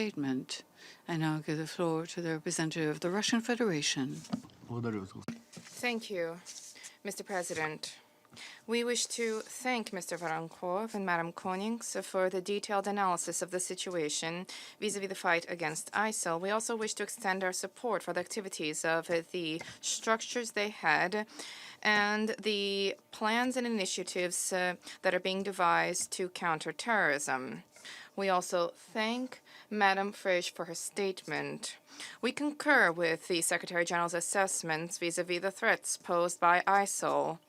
statement. I now give the floor to the representative of the Russian Federation. Thank you, Mr. President. We wish to thank Mr. Voronkov and Madam Konings for the detailed analysis of the situation vis-à-vis the fight against ISIL. We also wish to extend our support for the activities of the structures they had and the plans and initiatives that are being devised to counter terrorism. We also thank Madam Frisch for her statement. We concur with the Secretary General's assessments vis-à-vis the threats posed by ISIL.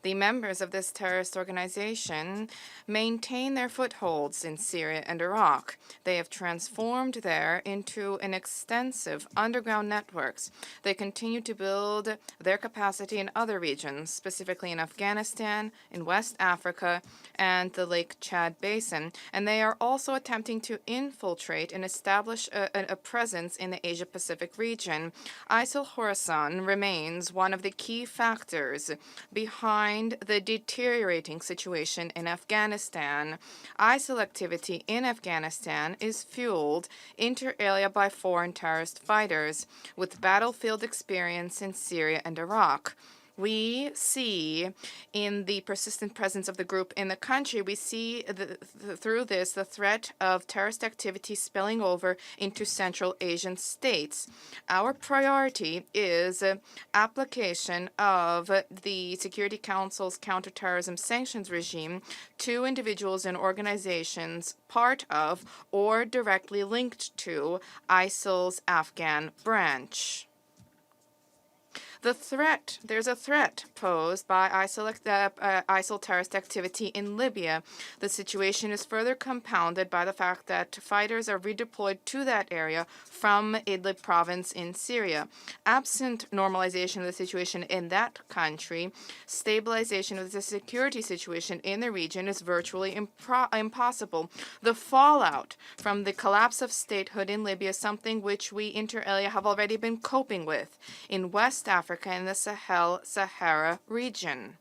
The members of this terrorist organization maintain their footholds in Syria and Iraq. They have transformed there into an extensive underground networks. They continue to build their capacity in other regions, specifically in Afghanistan, in West Africa, and the Lake Chad Basin. And they are also attempting to infiltrate and establish a presence in the Asia-Pacific region. ISIL Khorasan remains one of the key factors behind the deteriorating situation in Afghanistan. ISIL activity in Afghanistan is fueled inter alia by foreign terrorist fighters with battlefield experience in Syria and Iraq. We see in the persistent presence of the group in the country, we see through this the threat of terrorist activity spilling over into Central Asian states. Our priority is application of the Security Council's counterterrorism sanctions regime to individuals and organizations part of or directly linked to ISIL's Afghan branch. There's a threat posed by ISIL terrorist activity in Libya. The situation is further compounded by the fact that fighters are redeployed to that area from Idlib province in Syria. Absent normalization of the situation in that country, stabilization of the security situation in the region is virtually impossible. The fallout from the collapse of statehood in Libya is something which we inter alia have already been coping with in West Africa and the Sahel-Sahara region.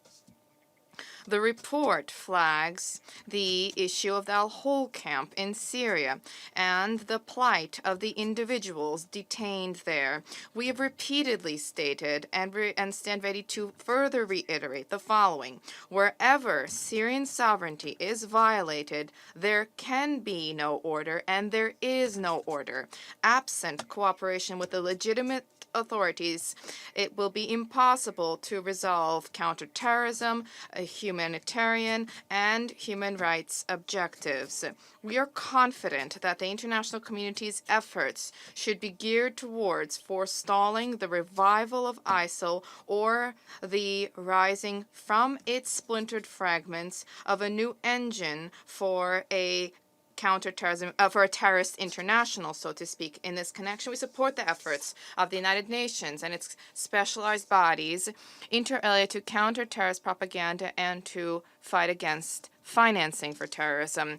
The report flags the issue of the Al-Hol camp in Syria and the plight of the individuals detained there. We have repeatedly stated and stand ready to further reiterate the following. Wherever Syrian sovereignty is violated, there can be no order and there is no order. Absent cooperation with the legitimate authorities, it will be impossible to resolve counterterrorism, humanitarian, and human rights objectives. We are confident that the international community's efforts should be geared towards forestalling the revival of ISIL or the rising from its splintered fragments of a new engine for a counterterrorism, for a terrorist international, so to speak. In this connection, we support the efforts of the United Nations and its specialized bodies inter alia to counter terrorist propaganda and to fight against financing for terrorism.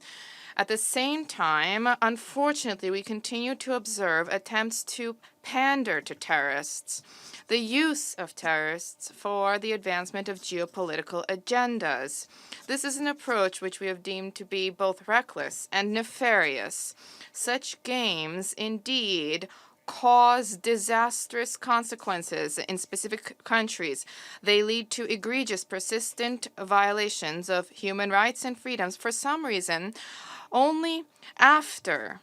At the same time, unfortunately, we continue to observe attempts to pander to terrorists, the use of terrorists for the advancement of geopolitical agendas. This is an approach which we have deemed to be both reckless and nefarious. Such games indeed cause disastrous consequences in specific countries. They lead to egregious, persistent violations of human rights and freedoms for some reason only after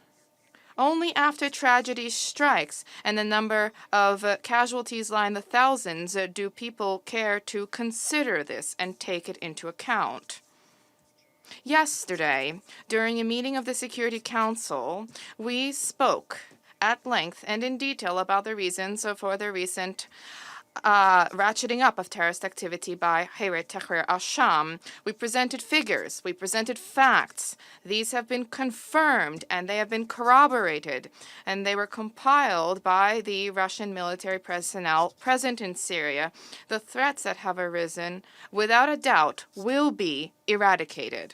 tragedy strikes and the number of casualties lie in the thousands do people care to consider this and take it into account. Yesterday, during a meeting of the Security Council, we spoke at length and in detail about the reasons for the recent ratcheting up of terrorist activity by Hayat Tahrir al-Sham. We presented figures, we presented facts. These have been confirmed and they have been corroborated, and they were compiled by the Russian military personnel present in Syria. The threats that have arisen, without a doubt, will be eradicated.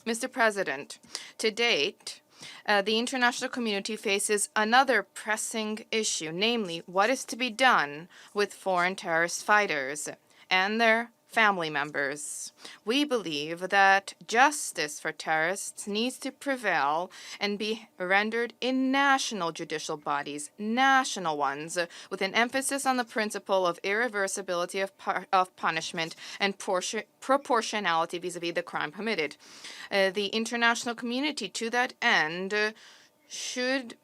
Mr. President, to date, the international community faces another pressing issue, namely what is to be done with foreign terrorist fighters and their family members. We believe that justice for terrorists needs to prevail and be rendered in national judicial bodies, national ones, with an emphasis on the principle of irreversibility of punishment and proportionality vis-à-vis the crime committed. The international community, to that end, should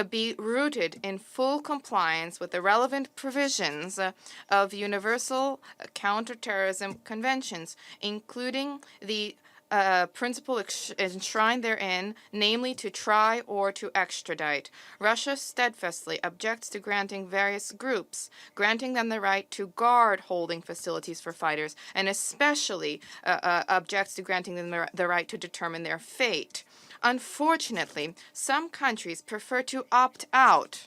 be rooted in full compliance with the relevant provisions of universal counterterrorism conventions, including the principle enshrined therein, namely to try or to extradite. Russia steadfastly objects to granting various groups, granting them the right to guard holding facilities for fighters, and especially objects to granting them the right to determine their fate. Unfortunately, some countries prefer to opt out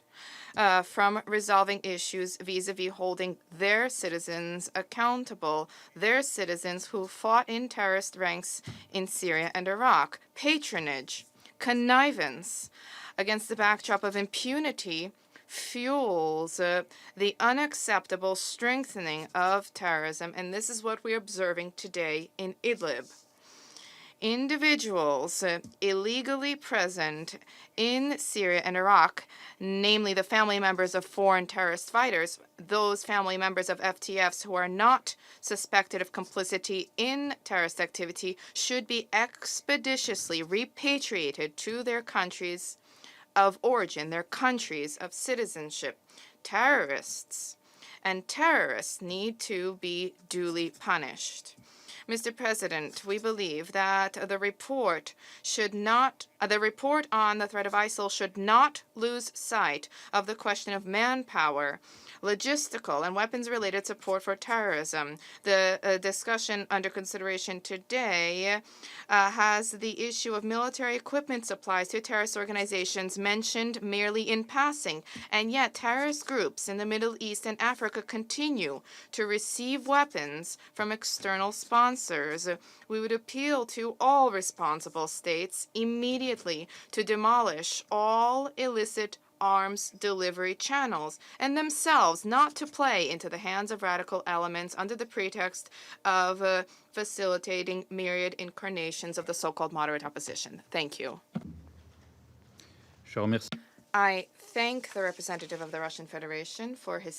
from resolving issues vis-à-vis holding their citizens accountable, their citizens who fought in terrorist ranks in Syria and Iraq. Patronage, connivance against the backdrop of impunity fuels the unacceptable strengthening of terrorism, and this is what we're observing today in Idlib. Individuals illegally present in Syria and Iraq, namely the family members of foreign terrorist fighters, those family members of FTFs who are not suspected of complicity in terrorist activity, should be expeditiously repatriated to their countries of origin, their countries of citizenship. Terrorists need to be duly punished. Mr. President, we believe that the report on the threat of ISIL should not lose sight of the question of manpower, logistical, and weapons-related support for terrorism. The discussion under consideration today has the issue of military equipment supplies to terrorist organizations mentioned merely in passing, and yet terrorist groups in the Middle East and Africa continue to receive weapons from external sponsors. We would appeal to all responsible states immediately to demolish all illicit arms delivery channels and themselves not to play into the hands of radical elements under the pretext of facilitating myriad incarnations of the so-called moderate opposition. Thank you. I thank the representative of the Russian Federation for his